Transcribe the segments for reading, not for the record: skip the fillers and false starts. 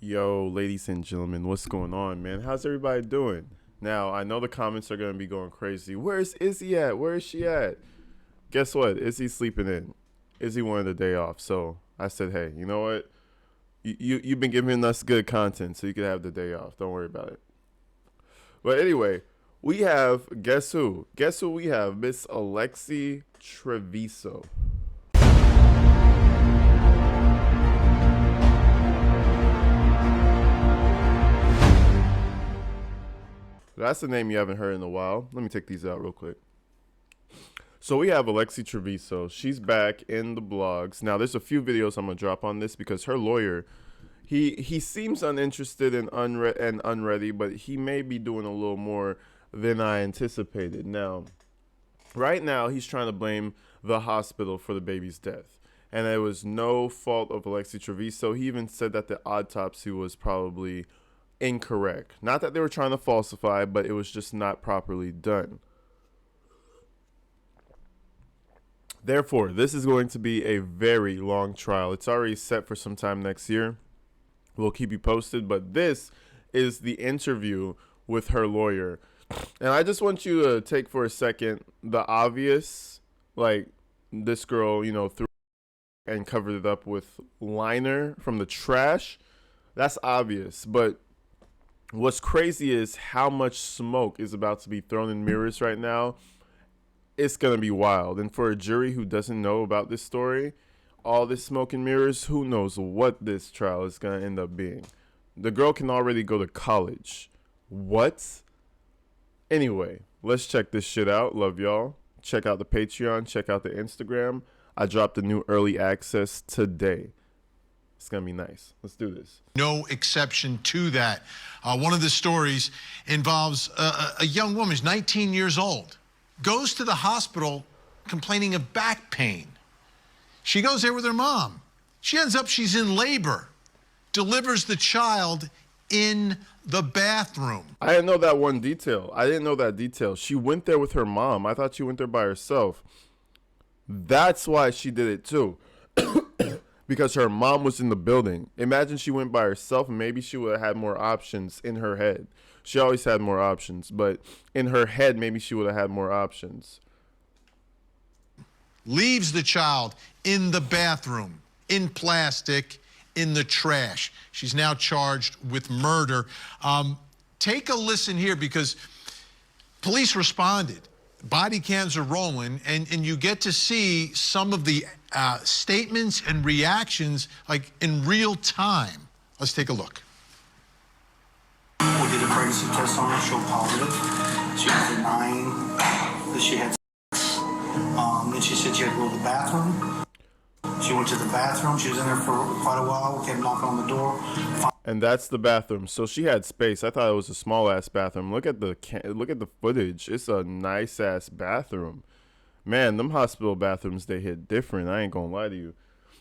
Yo, ladies and gentlemen, what's going on, man? How's everybody doing? Now, I know the comments are going to be going crazy. Where's Izzy at? Where is she at? Guess what? Izzy's sleeping in. Izzy wanted a day off. So I said, hey, you know what? You've been giving us good content, so you can have the day off. Don't worry about it. But anyway, we have, guess who? Guess who we have? Miss Alexee Trevizo. That's the name you haven't heard in a while. Let me take these out real quick. So we have Alexee Trevizo. She's back in the blogs. Now, there's a few videos I'm going to drop on this because her lawyer, he seems uninterested and unready, but he may be doing a little more than I anticipated. Now, right now, he's trying to blame the hospital for the baby's death. And it was no fault of Alexee Trevizo. He even said that the autopsy was probably incorrect. Not that they were trying to falsify, but it was just not properly done. Therefore, this is going to be a very long trial. It's already set for some time next year. We'll keep you posted, but this is the interview with her lawyer. And I just want you to take for a second the obvious, like this girl, threw and covered it up with liner from the trash. That's obvious, but what's crazy is how much smoke is about to be thrown in mirrors right now. It's going to be wild. And for a jury who doesn't know about this story, all this smoke and mirrors, who knows what this trial is going to end up being. The girl can already go to college. What? Anyway, let's check this shit out. Love y'all. Check out the Patreon. Check out the Instagram. I dropped a new early access today. It's going to be nice. Let's do this. No exception to that. One of the stories involves a young woman, she's 19 years old, goes to the hospital complaining of back pain. She goes there with her mom. She's in labor, delivers the child in the bathroom. I didn't know that one detail. I didn't know that detail. She went there with her mom. I thought she went there by herself. That's why she did it too. Because her mom was in the building. Imagine she went by herself. Maybe she would have had more options in her head. She always had more options, but in her head, maybe she would have had more options. Leaves the child in the bathroom, in plastic, in the trash. She's now charged with murder. Take a listen here because police responded. Body cams are rolling, and you get to see some of the statements and reactions like in real time. Let's take a look. We did a pregnancy test on her, showed positive. She was denying that she had sex. Then she said she had to go to the bathroom. She went to the bathroom. She was in there for quite a while. We kept knocking on the door. And that's the bathroom. So she had space. I thought it was a small ass bathroom. Look at the footage. It's a nice ass bathroom. Man, them hospital bathrooms, they hit different. I ain't gonna lie to you.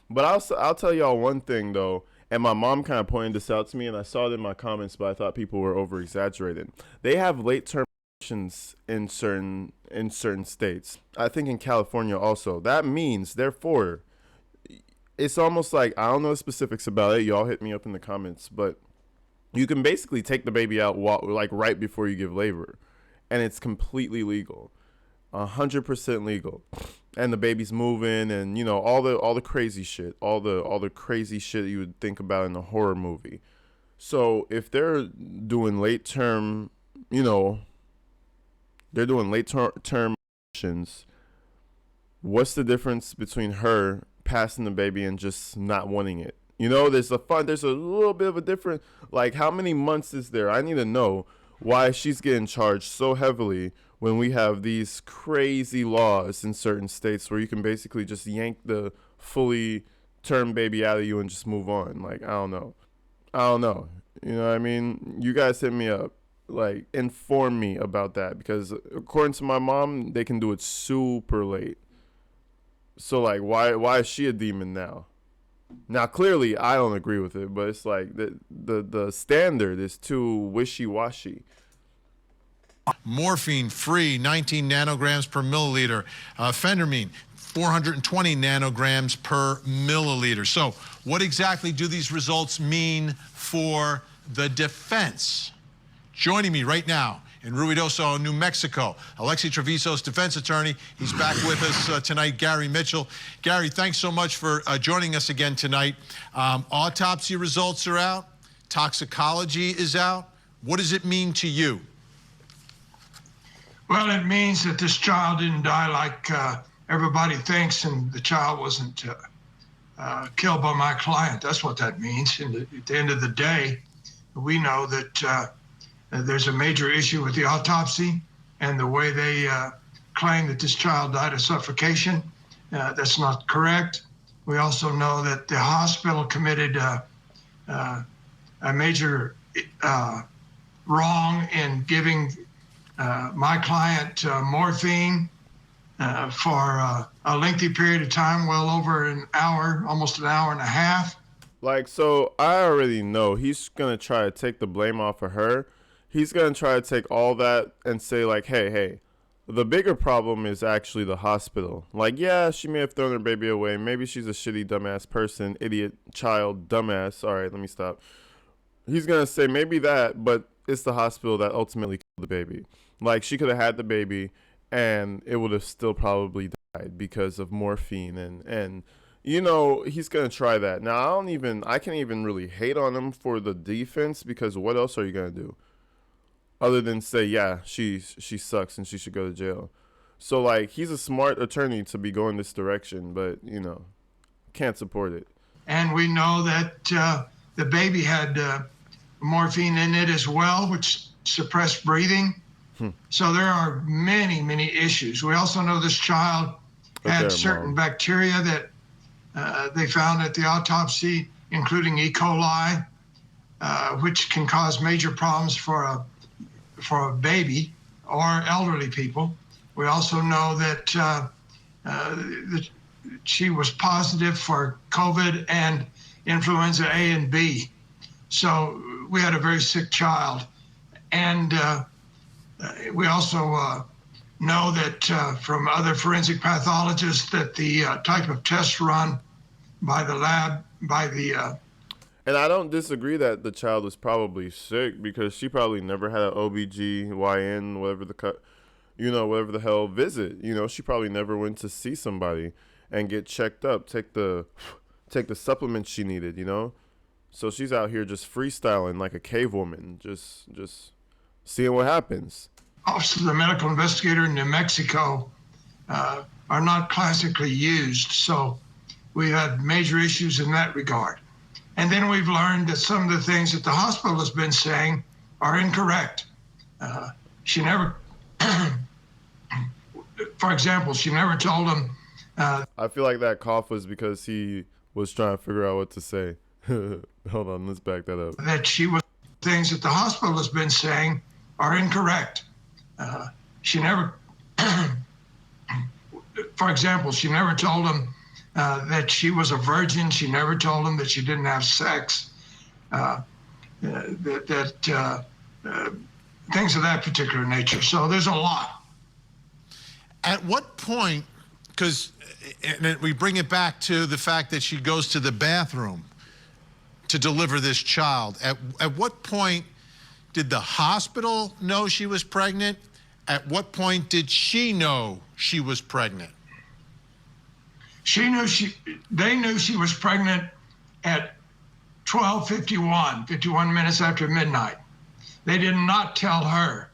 But I'll tell y'all one thing though. And my mom kind of pointed this out to me, and I saw it in my comments, but I thought people were over exaggerating. They have late term abortions in certain states. I think in California also. That means, therefore, it's almost like, I don't know the specifics about it. Y'all hit me up in the comments, but you can basically take the baby out like right before you give labor, and it's completely legal, 100% legal, and the baby's moving, and all the crazy shit, all the crazy shit you would think about in a horror movie. So if they're doing late term, they're doing late term abortions, what's the difference between her passing the baby and just not wanting it? There's a little bit of a difference. Like, how many months is there? I need to know why she's getting charged so heavily when we have these crazy laws in certain states where you can basically just yank the fully term baby out of you and just move on. Like, I don't know. You know what I mean? You guys hit me up. Like, inform me about that, because according to my mom, they can do it super late. So, like, why is she a demon now? Now, clearly, I don't agree with it, but it's like the standard is too wishy-washy. Morphine free, 19 nanograms per milliliter. Phentermine, 420 nanograms per milliliter. So what exactly do these results mean for the defense? Joining me right now in Ruidoso, New Mexico, Alexee Trevizo's defense attorney. He's back with us tonight, Gary Mitchell. Gary, thanks so much for joining us again tonight. Autopsy results are out. Toxicology is out. What does it mean to you? Well, it means that this child didn't die like everybody thinks, and the child wasn't killed by my client. That's what that means. And at the end of the day, we know that there's a major issue with the autopsy and the way they claim that this child died of suffocation. That's not correct. We also know that the hospital committed a major wrong in giving my client morphine for a lengthy period of time, well over an hour, almost an hour and a half. Like, so I already know he's going to try to take the blame off of her. He's going to try to take all that and say, like, hey, the bigger problem is actually the hospital. Like, yeah, she may have thrown her baby away. Maybe she's a shitty, dumbass person, idiot, child, dumbass. All right, let me stop. He's going to say maybe that, but it's the hospital that ultimately killed the baby. Like, she could have had the baby, and it would have still probably died because of morphine. And you know, he's going to try that. Now, I can't even really hate on him for the defense, because what else are you going to do? Other than say, yeah, she sucks and she should go to jail. So, like, he's a smart attorney to be going this direction, but, you know, can't support it. And we know that the baby had morphine in it as well, which suppressed breathing. So there are many, many issues. We also know this child had certain bacteria that they found at the autopsy, including E. coli, which can cause major problems for a baby or elderly people. We also know that she was positive for COVID and influenza A and B. So we had a very sick child. And we also know that from other forensic pathologists that the type of test run by the lab, and I don't disagree that the child was probably sick, because she probably never had an OBGYN, whatever the hell visit. You know, she probably never went to see somebody and get checked up, take the supplements she needed, you know? So she's out here just freestyling like a cave woman, just seeing what happens. Office of the medical investigator in New Mexico are not classically used, so we had major issues in that regard. And then we've learned that some of the things that the hospital has been saying are incorrect. She never, for example, she never told him. I feel like that cough was because he was trying to figure out what to say. Hold on, let's back that up. That she was, things that the hospital has been saying are incorrect. She never, for example, she never told him that she was a virgin. She never told him that she didn't have sex. Things of that particular nature. So there's a lot. At what point, because we bring it back to the fact that she goes to the bathroom to deliver this child, at what point did the hospital know she was pregnant? At what point did she know she was pregnant? They knew she was pregnant at 12:51, 51 minutes after midnight. They did not tell her.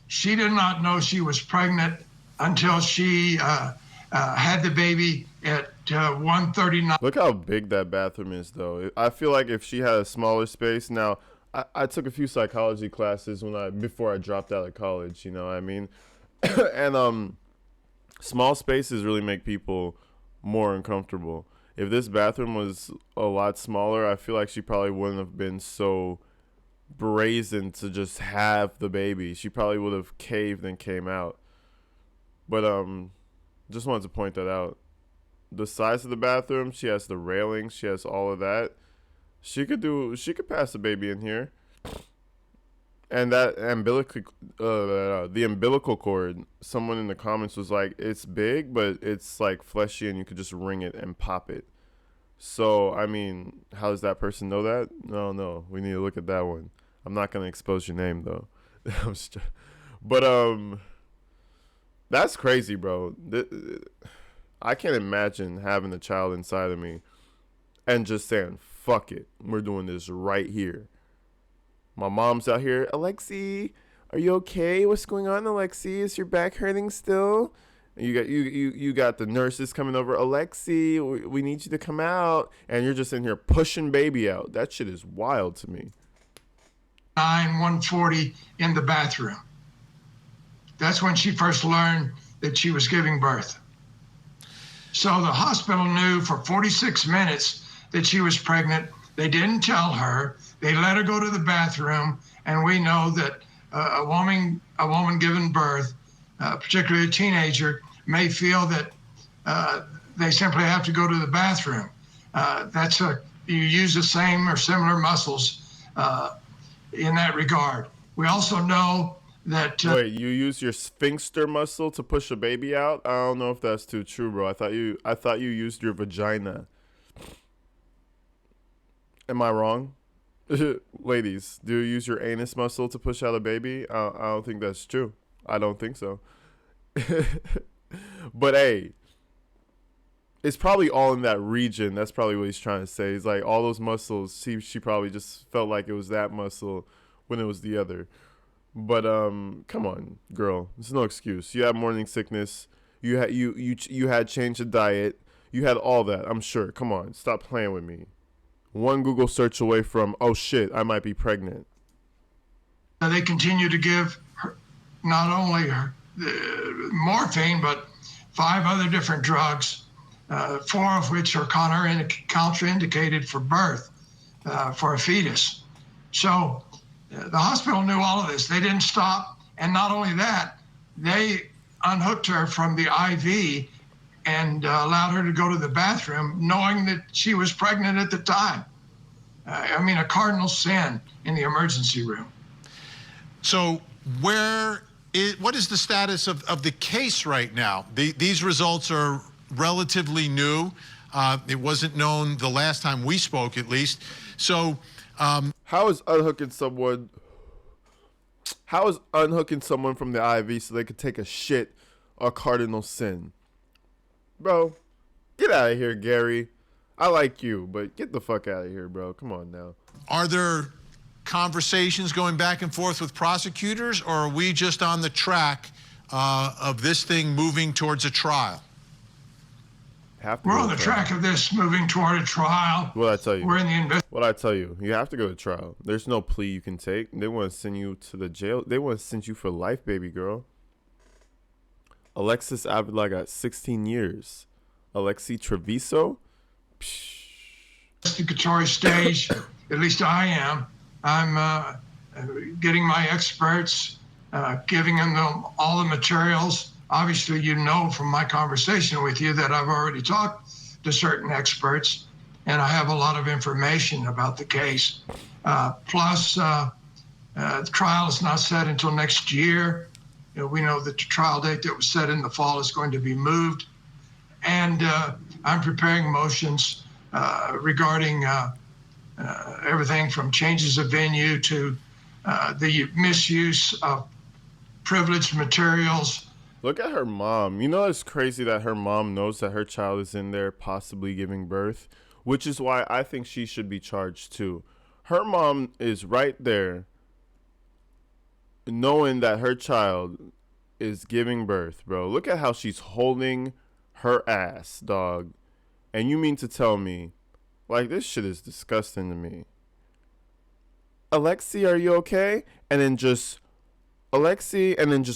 She did not know she was pregnant until she had the baby at 1:39. Look how big that bathroom is, though. I feel like if she had a smaller space. Now, I took a few psychology classes before I dropped out of college, you know what I mean? And small spaces really make people more uncomfortable. If this bathroom was a lot smaller, I feel like she probably wouldn't have been so brazen to just have the baby. She probably would have caved and came out. But just wanted to point that out. The size of the bathroom, she has the railing, she has all of that. She could pass a baby in here. And the umbilical cord, someone in the comments was like, it's big, but it's like fleshy and you could just wring it and pop it. So, I mean, how does that person know that? No, we need to look at that one. I'm not going to expose your name though. But, that's crazy, bro. I can't imagine having a child inside of me and just saying, fuck it. We're doing this right here. My mom's out here. Alexee, are you okay? What's going on, Alexee? Is your back hurting still? And you got the nurses coming over. Alexee, we need you to come out. And you're just in here pushing baby out. That shit is wild to me. 1:40 in the bathroom. That's when she first learned that she was giving birth. So the hospital knew for 46 minutes that she was pregnant. They didn't tell her. They let her go to the bathroom, and we know that a woman giving birth, particularly a teenager, may feel that they simply have to go to the bathroom. You use the same or similar muscles in that regard. We also know that. Wait, you use your sphincter muscle to push a baby out? I don't know if that's too true, bro. I thought you used your vagina. Am I wrong? Ladies, do you use your anus muscle to push out a baby? I don't think that's true. I don't think so. But hey, it's probably all in that region. That's probably what he's trying to say. He's like, all those muscles, she probably just felt like it was that muscle when it was the other. But come on, girl. There's no excuse. You had morning sickness. You had changed the diet. You had all that, I'm sure. Come on, stop playing with me. One Google search away from, oh shit, I might be pregnant. They continue to give her not only morphine, but 5 other different drugs, 4 of which are contraindicated for birth for a fetus. So the hospital knew all of this. They didn't stop. And not only that, they unhooked her from the IV and allowed her to go to the bathroom, knowing that she was pregnant at the time. A cardinal sin in the emergency room. So what is the status of the case right now? These results are relatively new. It wasn't known the last time we spoke, at least. So how is unhooking someone from the IV so they could take a shit a cardinal sin? Bro, get out of here, Gary. I like you, but get the fuck out of here, bro. Come on now. Are there conversations going back and forth with prosecutors, or are we just on the track of this thing moving towards a trial? We're on the track of this moving toward a trial. What I tell you? We're in the What I tell you? You have to go to trial. There's no plea you can take. They want to send you to the jail. They want to send you for life, baby girl. Alexis Avila got 16 years. Alexee Trevizo? Investigatory stage, at least I am. I'm getting my experts, giving them all the materials. Obviously, you know from my conversation with you that I've already talked to certain experts, and I have a lot of information about the case. Plus, the trial is not set until next year. We know that the trial date that was set in the fall is going to be moved. And I'm preparing motions regarding everything from changes of venue to the misuse of privileged materials. Look at her mom. You know, it's crazy that her mom knows that her child is in there possibly giving birth, which is why I think she should be charged too. Her mom is right there knowing that her child is giving birth, bro. Look at how she's holding her ass, dog. And you mean to tell me, like, this shit is disgusting to me. Alexee, are you okay? And then just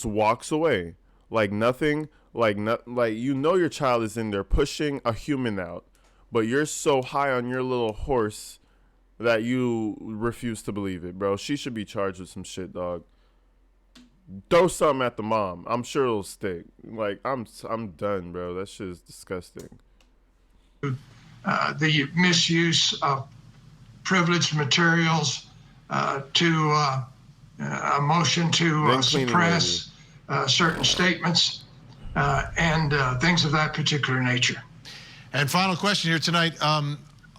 walks away. Like nothing, like you know your child is in there pushing a human out, but you're so high on your little horse that you refuse to believe it, bro. She should be charged with some shit, dog. Throw something at the mom. I'm sure it'll stick. Like, I'm done, bro. That shit is disgusting. The misuse of privileged materials to a motion to Then cleaning suppress certain statements and things of that particular nature. And final question here tonight.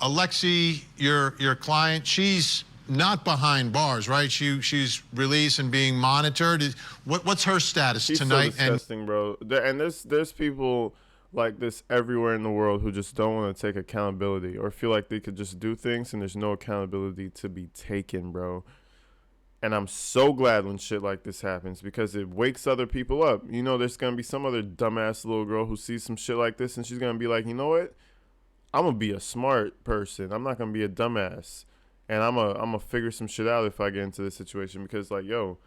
Alexee, your client, she's not behind bars, right? She's released and being monitored. What's her status She's tonight? so disgusting, bro. And there's people like this everywhere in the world who just don't want to take accountability or feel like they could just do things and there's no accountability to be taken, bro. And I'm so glad when shit like this happens because it wakes other people up. You know, there's going to be some other dumbass little girl who sees some shit like this and she's going to be like, you know what? I'm going to be a smart person. I'm not going to be a dumbass. And I'm gonna figure some shit out if I get into this situation because, like, yo,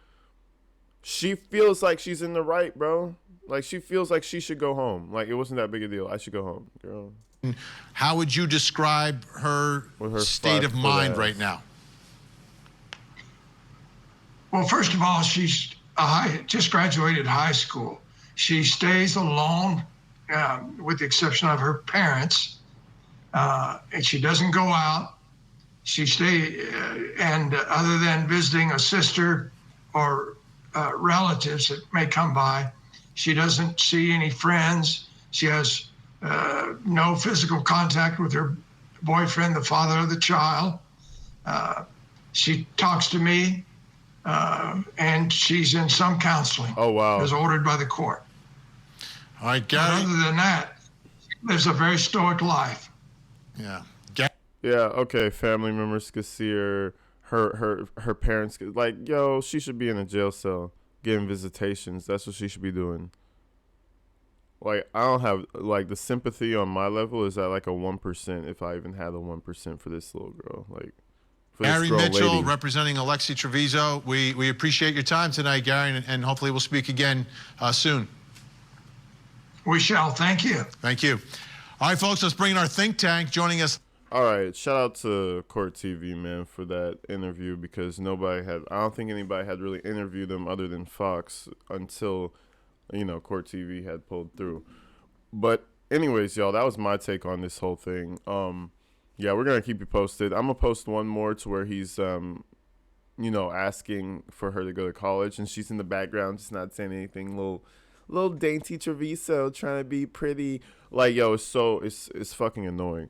she feels like she's in the right, bro. Like, she feels like she should go home. Like, it wasn't that big a deal. I should go home, girl. How would you describe her state of mind right now? Well, first of all, she's just graduated high school. She stays alone, with the exception of her parents, and she doesn't go out. She and other than visiting a sister or relatives that may come by, she doesn't see any friends. She has no physical contact with her boyfriend, the father of the child. She talks to me, and she's in some counseling. Oh, wow. As ordered by the court. All right, Gary. But other than that, she lives a very stoic life. Yeah. Yeah, okay, family members could see her parents could, like, yo, she should be in a jail cell getting visitations. That's what she should be doing. Like, I don't have, like, the sympathy on my level is at, like, a 1%, if I even had a 1% for this little girl. Like, for Gary this girl Mitchell, lady. representing Alexee Trevizo. We appreciate your time tonight, Gary, and hopefully we'll speak again soon. We shall. Thank you. Thank you. All right, folks, let's bring in our think tank. Joining us. All right, shout out to Court TV, man, for that interview because I don't think anybody had really interviewed them other than Fox until, you know, Court TV had pulled through. But anyways, y'all, that was my take on this whole thing. Yeah, we're going to keep you posted. I'm going to post one more to where he's, you know, asking for her to go to college and she's in the background just not saying anything, little dainty Trevizo trying to be pretty. Like, yo, it's fucking annoying.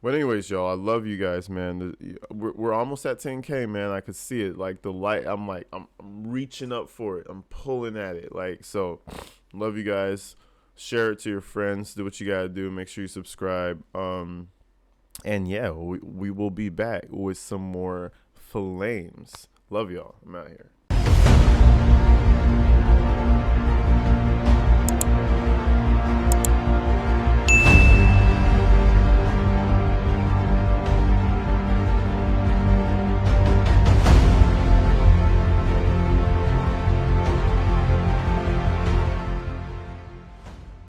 But anyways, y'all, I love you guys, man. We're almost at 10K, man. I could see it. Like, the light, I'm reaching up for it. I'm pulling at it. Like, so, love you guys. Share it to your friends. Do what you got to do. Make sure you subscribe. And, yeah, we will be back with some more flames. Love y'all. I'm out here.